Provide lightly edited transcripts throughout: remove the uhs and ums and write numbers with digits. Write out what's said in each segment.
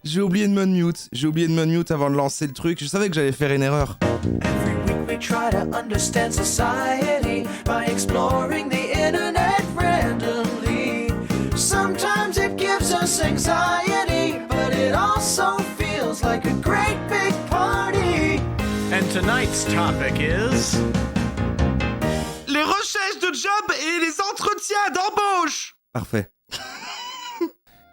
J'ai oublié de m'unmute avant de lancer le truc. Je savais que j'allais faire une erreur. Every week we try to understand society by exploring the internet randomly. Sometimes it gives us anxiety, but it also feels like a great big party. And tonight's topic is... Les recherches de job et les entretiens d'embauche. Parfait.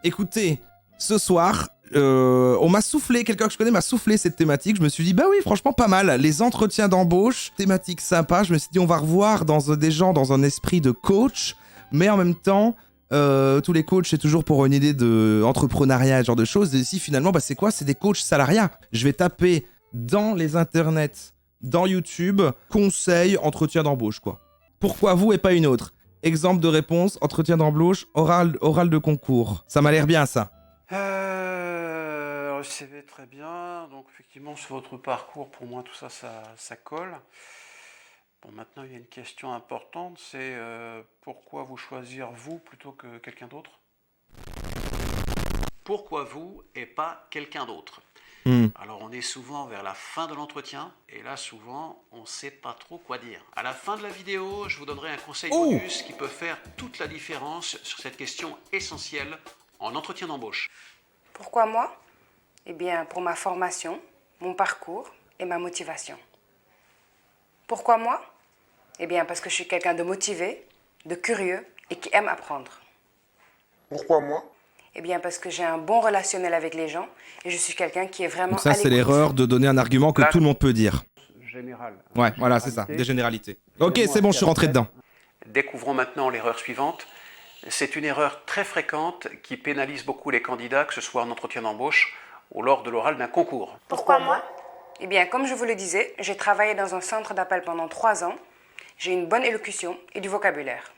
Écoutez, ce soir, on m'a soufflé, quelqu'un que je connais m'a soufflé cette thématique. Je me suis dit, bah oui, franchement, pas mal. Les entretiens d'embauche, thématique sympa. Je me suis dit, on va revoir des gens dans un esprit de coach, mais en même temps, tous les coachs, c'est toujours pour une idée d'entrepreneuriat, ce genre de choses. Et ici, finalement, bah, c'est quoi? C'est des coachs salariats. Je vais taper dans les internets, dans YouTube, conseils, entretien d'embauche, quoi. Pourquoi vous et pas une autre? Exemple de réponse, entretien d'embauche, oral de concours. Ça m'a l'air bien, ça. Le CV, très bien. Donc, effectivement, sur votre parcours, pour moi, tout ça, ça colle. Bon, maintenant, il y a une question importante, c'est pourquoi vous choisir vous plutôt que quelqu'un d'autre? Pourquoi vous et pas quelqu'un d'autre? Alors, on est souvent vers la fin de l'entretien, et là, souvent, on ne sait pas trop quoi dire. À la fin de la vidéo, je vous donnerai un conseil bonus qui peut faire toute la différence sur cette question essentielle en entretien d'embauche. Pourquoi moi? Eh bien, pour ma formation, mon parcours et ma motivation. Pourquoi moi? Eh bien, parce que je suis quelqu'un de motivé, de curieux et qui aime apprendre. Pourquoi moi? Eh bien, parce que j'ai un bon relationnel avec les gens et je suis quelqu'un qui est vraiment Donc ça, à c'est l'écoute. l'erreur de donner un argument que tout le monde peut dire. Général. Ouais, voilà, c'est ça, des généralités. Ok, c'est bon, je suis rentré dedans. Découvrons maintenant l'erreur suivante. C'est une erreur très fréquente qui pénalise beaucoup les candidats, que ce soit en entretien d'embauche ou lors de l'oral d'un concours. Pourquoi moi? Eh bien, comme je vous le disais, j'ai travaillé dans un centre d'appel pendant 3 ans. J'ai une bonne élocution et du vocabulaire.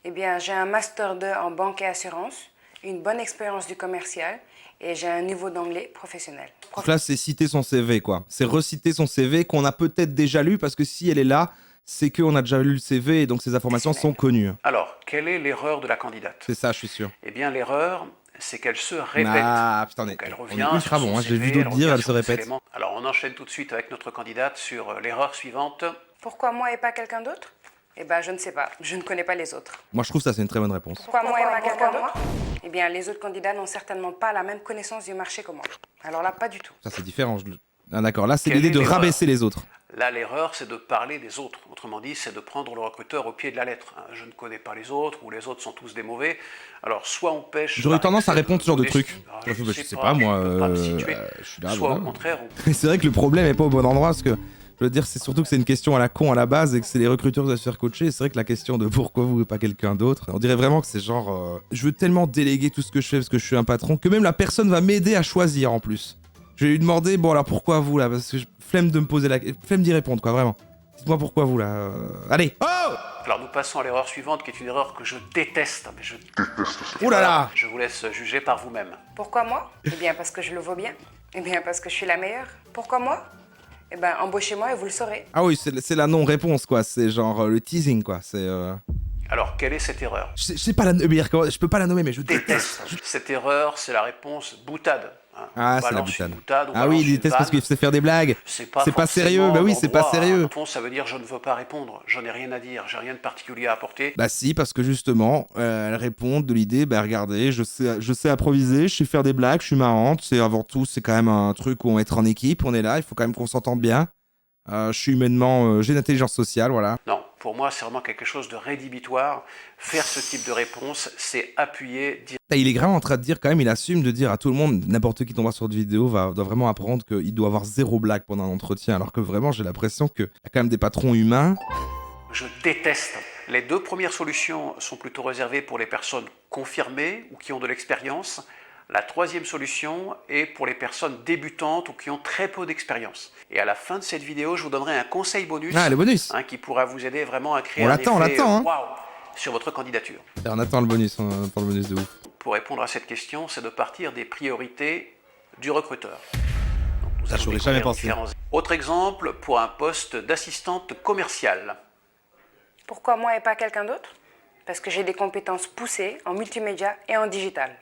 Eh bien, j'ai un Master 2 en banque et assurance, une bonne expérience du commercial et j'ai un niveau d'anglais professionnel. Donc là, c'est citer son CV, quoi. C'est reciter son CV qu'on a peut-être déjà lu, parce que si elle est là, c'est qu'on a déjà lu le CV et donc ces informations sont connues. Alors, quelle est l'erreur de la candidate? C'est ça, je suis sûr. Eh bien, l'erreur, c'est qu'elle se répète. Ah, putain, Donc, elle on revient est ultra sur bon, son hein. J'ai CV, vu d'autres dire, revient elle se sur des répète. éléments. Alors, on enchaîne tout de suite avec notre candidate sur l'erreur suivante. Pourquoi moi et pas quelqu'un d'autre? Eh bien, je ne sais pas. Je ne connais pas les autres. Moi, je trouve ça, c'est une très bonne réponse. Pourquoi moi et pas quelqu'un d'autre? Eh bien, les autres candidats n'ont certainement pas la même connaissance du marché que moi. Alors là, pas du tout. Ça, c'est différent. Ah, d'accord, là, c'est Quelle l'idée est de l'erreur? rabaisser les autres. Là, l'erreur, c'est de parler des autres. Autrement dit, c'est de prendre le recruteur au pied de la lettre. Je ne connais pas les autres, ou les autres sont tous des mauvais. Alors, soit on pêche... J'aurais tendance à par répondre ce genre de excès truc. modestie. Je sais pas, moi, je peux pas me situer. je suis là, Soit voilà. au contraire, C'est vrai que le problème est pas au bon endroit, parce que, je veux dire, c'est surtout que c'est une question à la con à la base, et que c'est les recruteurs qui doivent se faire coacher. C'est vrai que la question de pourquoi vous et pas quelqu'un d'autre, on dirait vraiment que c'est genre... je veux tellement déléguer tout ce que je fais, parce que je suis un patron, que même la personne va m'aider à choisir, en plus. Je vais lui demander, bon alors pourquoi vous, là? Parce que flemme de me poser flemme d'y répondre, quoi, vraiment. Dites-moi pourquoi vous, là. Allez. Oh! Alors nous passons à l'erreur suivante, qui est une erreur que je déteste. Mais je déteste cette Ouh là erreur. là! Je vous laisse juger par vous-même. Pourquoi moi? Eh bien, parce que je le vaux bien. Eh bien, parce que je suis la meilleure. Pourquoi moi? Eh bien, embauchez-moi et vous le saurez. Ah oui, c'est la non-réponse, quoi. C'est genre le teasing, quoi. C'est... Alors, quelle est cette erreur? Je sais pas je peux pas la nommer, mais je déteste. Cette erreur, c'est la réponse boutade. Hein. Ah, c'est la Balance une boutade. on Ah oui, balance il une déteste parce vanne. qu'il sait faire des blagues. C'est pas sérieux, forcément bah oui, c'est pas l'endroit, sérieux. hein. Réponse, ça veut dire je ne veux pas répondre, j'en ai rien à dire, j'ai rien de particulier à apporter. Bah si, parce que justement, elle répond de l'idée, bah regardez, je sais improviser, je sais faire des blagues, je suis marrante, c'est avant tout, c'est quand même un truc où on va être en équipe, on est là, il faut quand même qu'on s'entende bien. Je suis humainement, j'ai une intelligence sociale, voilà. Non, pour moi, c'est vraiment quelque chose de rédhibitoire. Faire ce type de réponse, c'est appuyer... Il est vraiment en train de dire, quand même, il assume de dire à tout le monde, n'importe qui tombera sur cette vidéo doit vraiment apprendre qu'il doit avoir zéro blague pendant l'entretien, alors que vraiment, j'ai l'impression qu'il y a quand même des patrons humains. Je déteste. Les deux premières solutions sont plutôt réservées pour les personnes confirmées ou qui ont de l'expérience. La troisième solution est pour les personnes débutantes ou qui ont très peu d'expérience. Et à la fin de cette vidéo, je vous donnerai un conseil bonus, le bonus. Qui pourra vous aider vraiment à créer On un l'attend, effet hein. waouh sur votre candidature. On attend le bonus de ouf. Pour répondre à cette question, c'est de partir des priorités du recruteur. Donc, Ça, j'aurais jamais pensé. Autre exemple, pour un poste d'assistante commerciale. Pourquoi moi et pas quelqu'un d'autre? Parce que j'ai des compétences poussées en multimédia et en digital.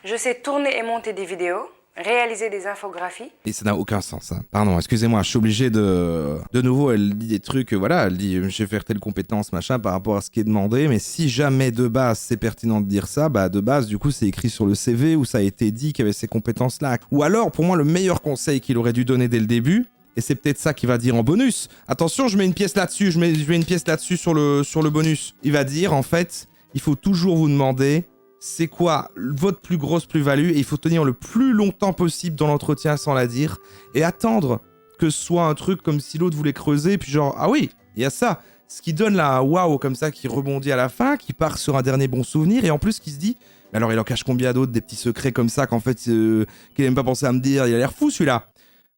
Je sais tourner et monter des vidéos, réaliser des infographies. Et ça n'a aucun sens. Hein. Pardon, excusez-moi, je suis obligé de... De nouveau, elle dit des trucs, voilà, elle dit je vais faire telle compétence, machin, par rapport à ce qui est demandé, mais si jamais de base c'est pertinent de dire ça, bah de base, du coup, c'est écrit sur le CV où ça a été dit qu'il y avait ces compétences-là. Ou alors, pour moi, le meilleur conseil qu'il aurait dû donner dès le début, et c'est peut-être ça qu'il va dire en bonus. Attention, je mets une pièce là-dessus, je mets une pièce là-dessus sur le bonus. Il va dire, en fait, il faut toujours vous demander c'est quoi votre plus grosse plus-value et il faut tenir le plus longtemps possible dans l'entretien sans la dire et attendre que ce soit un truc comme si l'autre voulait creuser puis genre ah oui, il y a ça. Ce qui donne là un waouh comme ça qui rebondit à la fin, qui part sur un dernier bon souvenir et en plus qui se dit mais alors il en cache combien d'autres des petits secrets comme ça qu'en fait qu'il n'a même pas pensé à me dire, il a l'air fou celui-là.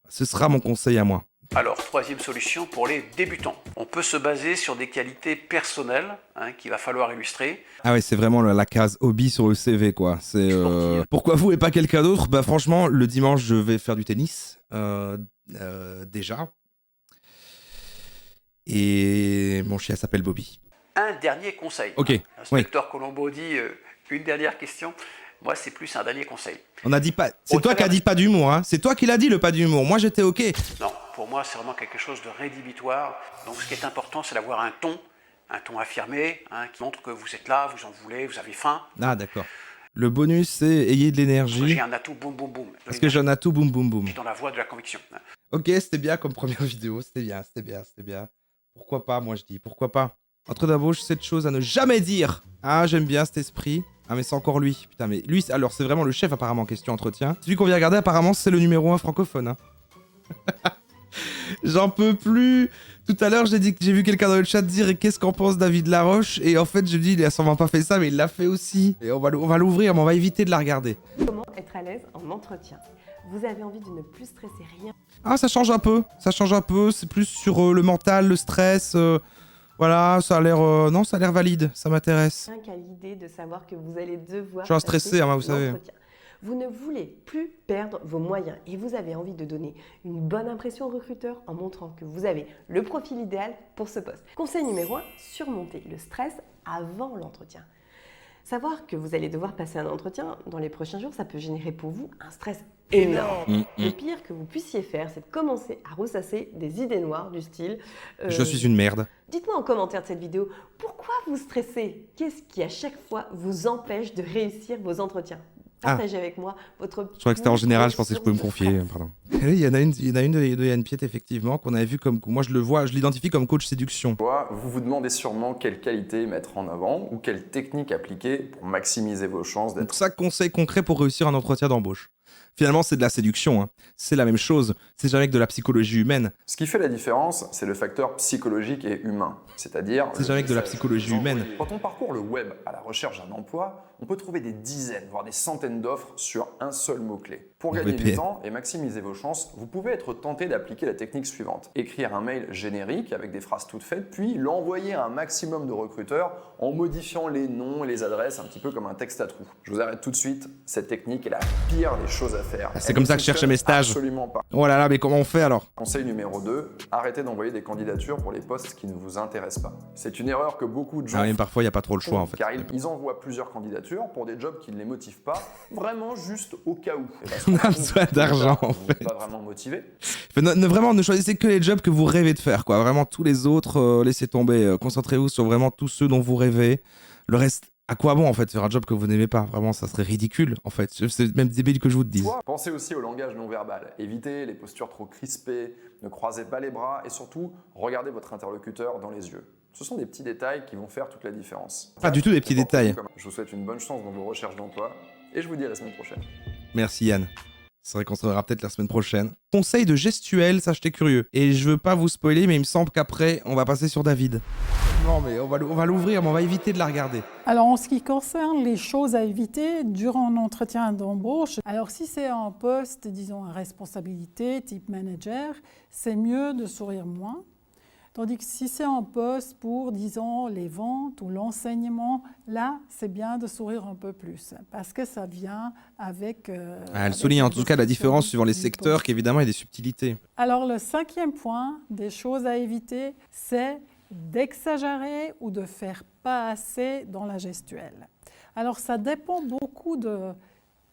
Ce sera mon conseil à moi. Alors, troisième solution pour les débutants. On peut se baser sur des qualités personnelles qu'il va falloir illustrer. Ah ouais, c'est vraiment la case hobby sur le CV, quoi. C'est pourquoi vous et pas quelqu'un d'autre? Bah franchement, le dimanche, je vais faire du tennis, déjà. Et mon chien s'appelle Bobby. Un dernier conseil. Ok, L'inspecteur Colombo dit une dernière question. Moi, c'est plus un dernier conseil. On a dit pas... C'est toi qui as dit pas d'humour, hein. C'est toi qui l'as dit, le pas d'humour. Moi, j'étais ok. Non, pour moi, c'est vraiment quelque chose de rédhibitoire. Donc, ce qui est important, c'est d'avoir un ton affirmé, qui montre que vous êtes là, vous en voulez, vous avez faim. Ah, d'accord. Le bonus, c'est ayez de l'énergie. J'ai un atout, boum, boum, boum. Parce que j'ai un atout, boum, boum, boum. Dans la voie de la conviction. Ok, c'était bien comme première vidéo. C'était bien. Pourquoi pas, moi, je dis. Pourquoi pas. Entre d'abauche, 7 choses à ne jamais dire. Ah, j'aime bien cet esprit. Ah mais c'est encore lui, putain mais lui, alors c'est vraiment le chef apparemment question entretien. Celui qu'on vient regarder apparemment c'est le numéro 1 francophone. Hein. J'en peux plus. Tout à l'heure j'ai vu quelqu'un dans le chat dire qu'est-ce qu'en pense David Laroche et en fait je me dis il a sûrement pas fait ça mais il l'a fait aussi. Et on va l'ouvrir mais on va éviter de la regarder. Comment être à l'aise en entretien? Vous avez envie de ne plus stresser rien. Ah ça change un peu, c'est plus sur le mental, le stress... Voilà, ça a l'air non, ça a l'air valide, ça m'intéresse. Rien qu'à l'idée de savoir que vous allez devoir... Je suis stressé, hein, vous savez. Vous ne voulez plus perdre vos moyens et vous avez envie de donner une bonne impression au recruteur en montrant que vous avez le profil idéal pour ce poste. Conseil numéro 1, surmonter le stress avant l'entretien. Savoir que vous allez devoir passer un entretien dans les prochains jours, ça peut générer pour vous un stress énorme. Le pire que vous puissiez faire, c'est de commencer à ressasser des idées noires du style... Je suis une merde. Dites-moi en commentaire de cette vidéo, pourquoi vous stressez? Qu'est-ce qui à chaque fois vous empêche de réussir vos entretiens? Partagez avec moi votre... Je crois que c'était en général, je pensais que je pouvais me confier, pardon. Il y en a une de Yann Piet, effectivement, qu'on avait vu comme... Moi, je l'identifie comme coach séduction. Vous vous demandez sûrement quelle qualité mettre en avant ou quelle technique appliquer pour maximiser vos chances d'être... Donc ça, conseil concret pour réussir un entretien d'embauche. Finalement, c'est de la séduction, hein. C'est la même chose, c'est jamais que de la psychologie humaine. Ce qui fait la différence, c'est le facteur psychologique et humain, c'est-à-dire... C'est jamais que de la psychologie humaine. Quand on parcourt le web à la recherche d'un emploi, on peut trouver des dizaines, voire des centaines d'offres sur un seul mot-clé. Pour gagner du temps et maximiser vos chances, vous pouvez être tenté d'appliquer la technique suivante. Écrire un mail générique avec des phrases toutes faites, puis l'envoyer à un maximum de recruteurs en modifiant les noms et les adresses un petit peu comme un texte à trous. Je vous arrête tout de suite, cette technique est la pire des choses à faire. C'est comme ça que je cherchais mes stages. Absolument pas. Oh là là, mais comment on fait alors? Conseil numéro 2, arrêtez d'envoyer des candidatures pour les postes qui ne vous intéressent pas. C'est une erreur que beaucoup de gens mais parfois il n'y a pas trop le choix en fait. Car ils envoient plusieurs candidatures pour des jobs qui ne les motivent pas, vraiment juste au cas où. On a besoin d'argent en fait. Pas vraiment motivé. Vraiment, ne choisissez que les jobs que vous rêvez de faire, quoi. Vraiment, tous les autres, laissez tomber. Concentrez-vous sur vraiment tous ceux dont vous rêvez. Le reste, à quoi bon en fait faire un job que vous n'aimez pas? Vraiment, ça serait ridicule en fait. C'est même débile que je vous le dise. Pensez aussi au langage non verbal. Évitez les postures trop crispées, ne croisez pas les bras et surtout, regardez votre interlocuteur dans les yeux. Ce sont des petits détails qui vont faire toute la différence. Pas du tout des petits détails. Je vous souhaite une bonne chance dans vos recherches d'emploi et je vous dis à la semaine prochaine. Merci Yann. C'est vrai qu'on se reverra peut-être la semaine prochaine. Conseil de gestuelle, ça j'étais curieux. Et je veux pas vous spoiler, mais il me semble qu'après, on va passer sur David. Non mais on va l'ouvrir, mais on va éviter de la regarder. Alors en ce qui concerne les choses à éviter durant un entretien d'embauche, alors si c'est un poste, disons à responsabilité, type manager, c'est mieux de sourire moins. Tandis que si c'est un poste pour, disons, les ventes ou l'enseignement, là, c'est bien de sourire un peu plus, parce que ça vient avec... Elle souligne en tout cas la différence suivant les secteurs, qu'évidemment il y a des subtilités. Alors le 5e point des choses à éviter, c'est d'exagérer ou de faire pas assez dans la gestuelle. Alors ça dépend beaucoup de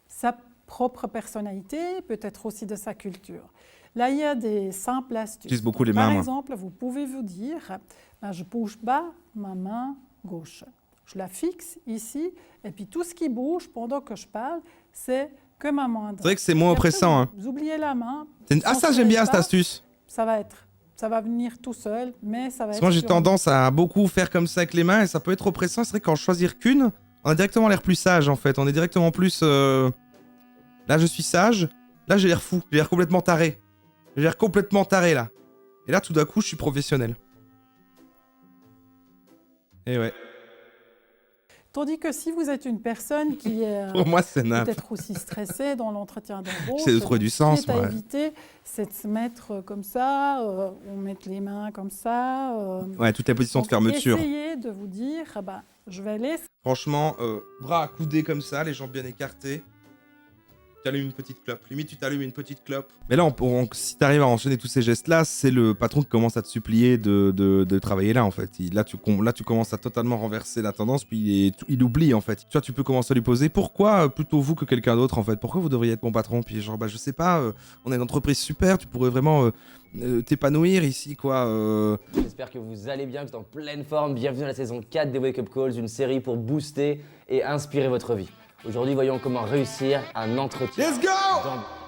sa propre personnalité, peut-être aussi de sa culture. Là, il y a des simples astuces. J'utilise beaucoup les Par mains, moi. exemple, vous pouvez vous dire, je bouge bas ma main gauche. Je la fixe ici, et puis tout ce qui bouge pendant que je parle, c'est que ma main droite. C'est vrai que c'est moins Et après, oppressant. Hein. Vous oubliez la main. Ah ça, j'aime bien cette pas, astuce. Ça va venir tout seul, mais ça va Parce être... que moi, j'ai sur- tendance à beaucoup faire comme ça avec les mains et ça peut être oppressant. C'est vrai qu'en choisir qu'une, on a directement l'air plus sage en fait. On est directement plus... Là, je suis sage. Là, j'ai l'air fou. J'ai l'air complètement taré. J'ai l'air complètement taré là. Et là, tout d'un coup, je suis professionnel. Et ouais. Tandis que si vous êtes une personne qui est Pour moi, c'est nappe. peut-être aussi stressée dans l'entretien d'embauche, C'est de trouver du sens, ce qui est à moi. éviter, c'est de se mettre comme ça, on met les mains comme ça. Ouais, toutes les positions de Donc, fermeture. essayez de vous dire, je vais aller... Franchement, bras accoudés comme ça, les jambes bien écartées. Tu allumes une petite clope. Limite, tu t'allumes une petite clope. Mais là, si tu arrives à enchaîner tous ces gestes-là, c'est le patron qui commence à te supplier de travailler là, en fait. Là, tu commences à totalement renverser la tendance, puis il oublie, en fait. Tu vois, tu peux commencer à lui poser pourquoi plutôt vous que quelqu'un d'autre, en fait. Pourquoi vous devriez être mon patron? Puis genre, je sais pas, on est une entreprise super, tu pourrais vraiment t'épanouir ici, quoi. J'espère que vous allez bien, que vous êtes en pleine forme. Bienvenue dans la saison 4 des Wake Up Calls, une série pour booster et inspirer votre vie. Aujourd'hui, voyons comment réussir un entretien. Let's go!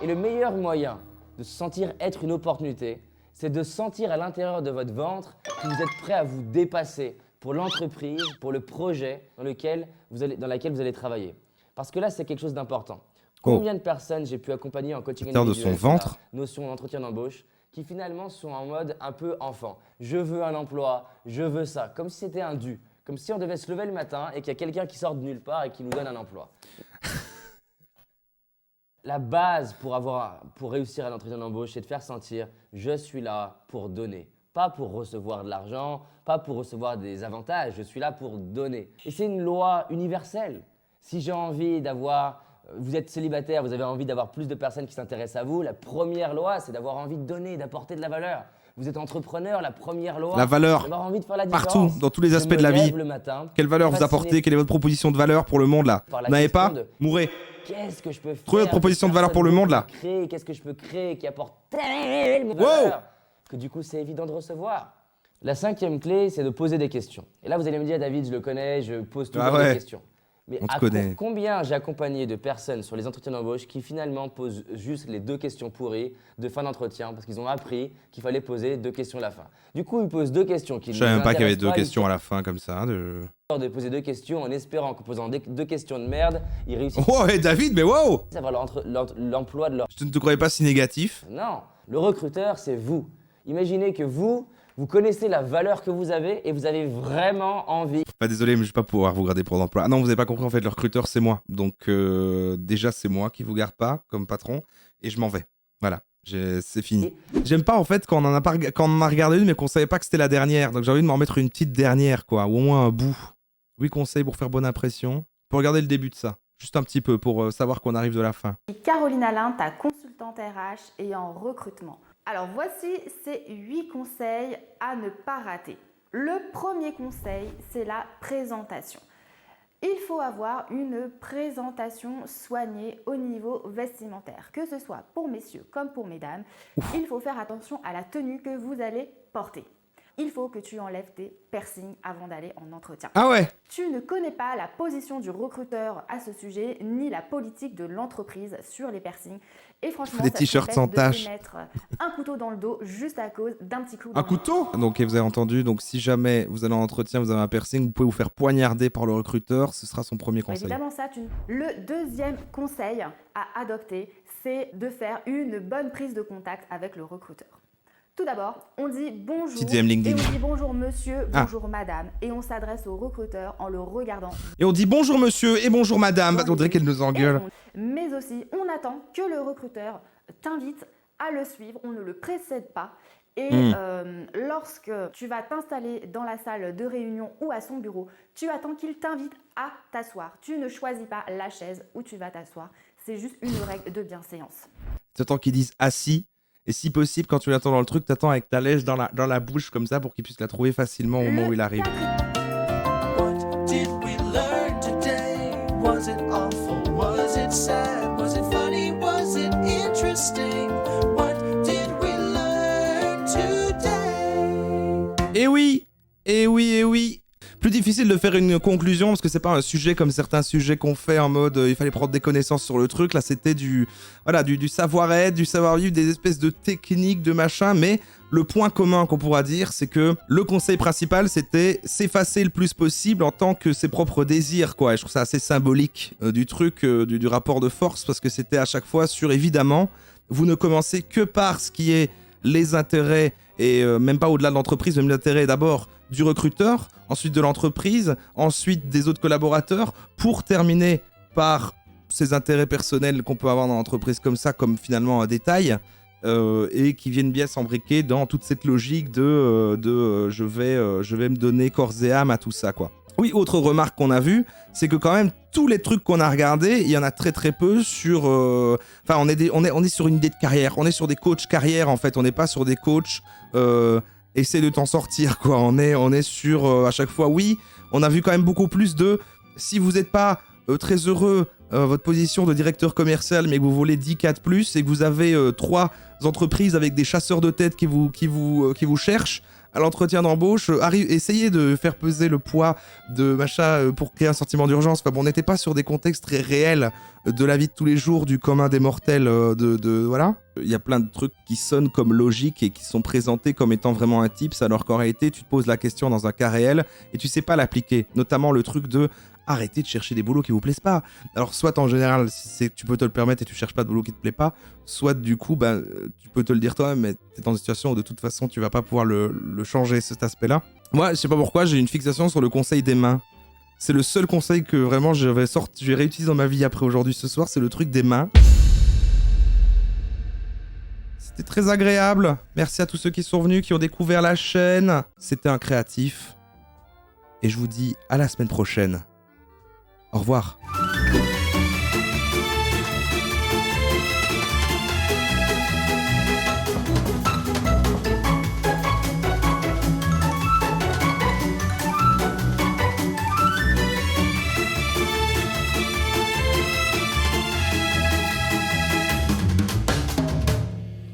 Et le meilleur moyen de se sentir être une opportunité, c'est de sentir à l'intérieur de votre ventre que vous êtes prêt à vous dépasser pour l'entreprise, pour le projet dans laquelle vous allez travailler. Parce que là, c'est quelque chose d'important. Combien de personnes j'ai pu accompagner en coaching de individuel son sur la ventre. notion d'entretien d'embauche qui finalement sont en mode un peu enfant. Je veux un emploi, je veux ça, comme si c'était un dû. Comme si on devait se lever le matin et qu'il y a quelqu'un qui sort de nulle part et qui nous donne un emploi. La base pour réussir à l'entretien d'embauche, c'est de faire sentir « je suis là pour donner ». Pas pour recevoir de l'argent, pas pour recevoir des avantages, je suis là pour donner. Et c'est une loi universelle. Si j'ai envie d'avoir... Vous êtes célibataire, vous avez envie d'avoir plus de personnes qui s'intéressent à vous, la première loi, c'est d'avoir envie de donner, d'apporter de la valeur. Vous êtes entrepreneur, la première loi, La valeur, d'avoir envie de faire la différence. partout, dans tous les aspects de la vie. Le matin, Quelle valeur vous fasciné apportez? Quelle est votre proposition de valeur pour le monde, là? par la Vous n'avez question pas? de Mourrez. Qu'est-ce que je peux faire? Trouvez votre proposition de valeur pour le monde, là. Qu'est-ce que je peux créer qui apporte tellement de Wow. valeur que du coup c'est évident de recevoir. La cinquième clé, c'est de poser des questions. Et là, vous allez me dire, David, je le connais, je pose toujours des questions. Mais On te connaît. combien j'ai accompagné de personnes sur les entretiens d'embauche qui finalement posent juste les 2 questions pourries de fin d'entretien parce qu'ils ont appris qu'il fallait poser 2 questions à la fin. Du coup, ils posent 2 questions qui ne Je savais nous même pas qu'il y avait intéressent 2 questions à la fin, comme ça. de poser 2 questions en espérant qu'en posant 2 questions de merde, ils réussissent Oh, hey, David, mais wow! à avoir l'emploi de leur... Je ne te croyais pas si négatif. Non, le recruteur, c'est vous. Imaginez que vous connaissez la valeur que vous avez et vous avez vraiment envie. Pas désolé, mais je vais pas pouvoir vous garder pour l'emploi. Ah non, vous n'avez pas compris, en fait, le recruteur, c'est moi. Donc, déjà, c'est moi qui vous garde pas comme patron et je m'en vais. Voilà, c'est fini. J'aime pas, en fait, quand on en a regardé une, mais qu'on savait pas que c'était la dernière. Donc, j'ai envie de m'en remettre une petite dernière, quoi, ou au moins un bout. 8 conseils pour faire bonne impression. Pour regarder le début de ça. Juste un petit peu, pour savoir qu'on arrive de la fin. Caroline Alain, ta consultante RH et en recrutement. Alors voici ces 8 conseils à ne pas rater. Le premier conseil, c'est la présentation. Il faut avoir une présentation soignée au niveau vestimentaire, que ce soit pour messieurs comme pour mesdames. Il faut faire attention à la tenue que vous allez porter. Il faut que tu enlèves tes piercings avant d'aller en entretien. Ah ouais? Tu ne connais pas la position du recruteur à ce sujet, ni la politique de l'entreprise sur les piercings. Et franchement, Des ça t-shirts te sans bête de taches. te mettre un couteau dans le dos juste à cause d'un petit clou. Un couteau? Donc, vous avez entendu, donc si jamais vous allez en entretien, vous avez un piercing, vous pouvez vous faire poignarder par le recruteur, ce sera son premier conseil. Évidemment, ça, Le deuxième conseil à adopter, c'est de faire une bonne prise de contact avec le recruteur. Tout d'abord, on dit bonjour Petite DM LinkedIn. et on dit bonjour monsieur, bonjour madame et on s'adresse au recruteur en le regardant. Et on dit bonjour monsieur et bonjour madame. On dirait qu'elle nous engueule. Mais aussi, on attend que le recruteur t'invite à le suivre, on ne le précède pas. Et lorsque tu vas t'installer dans la salle de réunion ou à son bureau, tu attends qu'il t'invite à t'asseoir. Tu ne choisis pas la chaise où tu vas t'asseoir. C'est juste une règle de bienséance. Tu attends qu'ils disent assis. Et si possible, quand tu l'attends dans le truc, t'attends avec ta lèche dans la bouche comme ça pour qu'il puisse la trouver facilement au moment où il arrive. What did we learn today? Was it all beautiful? Was it sad? Was it funny? Was it interesting? What did we learn today? Et oui, et oui, et oui. Plus difficile de faire une conclusion parce que c'est pas un sujet comme certains sujets qu'on fait en mode il fallait prendre des connaissances sur le truc. Là, c'était du savoir-être, du savoir-vivre, des espèces de techniques, de machin. Mais le point commun qu'on pourra dire, c'est que le conseil principal, c'était s'effacer le plus possible en tant que ses propres désirs, quoi. Et je trouve ça assez symbolique du truc, du rapport de force, parce que c'était à chaque fois sur, évidemment, vous ne commencez que par ce qui est les intérêts, et même pas au-delà de l'entreprise, même l'intérêt d'abord du recruteur, ensuite de l'entreprise, ensuite des autres collaborateurs, pour terminer par ces intérêts personnels qu'on peut avoir dans l'entreprise comme ça, comme finalement un détail, et qui viennent bien s'embriquer dans toute cette logique de je vais me donner corps et âme à tout ça, quoi. Oui, autre remarque qu'on a vue, c'est que quand même, tous les trucs qu'on a regardés, il y en a très très peu sur... Enfin, on est sur une idée de carrière, on est sur des coachs carrière, en fait, on n'est pas sur des coachs... essaie de t'en sortir, quoi. On est sur, à chaque fois, oui, on a vu quand même beaucoup plus de... Si vous n'êtes pas très heureux, votre position de directeur commercial, mais que vous voulez 10K de plus, et que vous avez 3 entreprises avec des chasseurs de tête qui vous cherchent, à l'entretien d'embauche, essayez de faire peser le poids de machin pour créer un sentiment d'urgence. Enfin bon, on n'était pas sur des contextes très réels de la vie de tous les jours, du commun des mortels, voilà. Il y a plein de trucs qui sonnent comme logiques et qui sont présentés comme étant vraiment un tips, alors qu'en réalité, tu te poses la question dans un cas réel et tu sais pas l'appliquer. Notamment le truc de arrêtez de chercher des boulots qui vous plaisent pas. Alors soit en général, tu peux te le permettre et tu cherches pas de boulot qui te plaît pas, soit du coup, tu peux te le dire toi-même, mais t'es dans une situation où de toute façon, tu vas pas pouvoir le changer, cet aspect-là. Moi, je sais pas pourquoi, j'ai une fixation sur le conseil des mains. C'est le seul conseil que vraiment je vais réutiliser dans ma vie après aujourd'hui ce soir, c'est le truc des mains. C'était très agréable. Merci à tous ceux qui sont venus, qui ont découvert la chaîne. C'était un créatif. Et je vous dis à la semaine prochaine. Au revoir.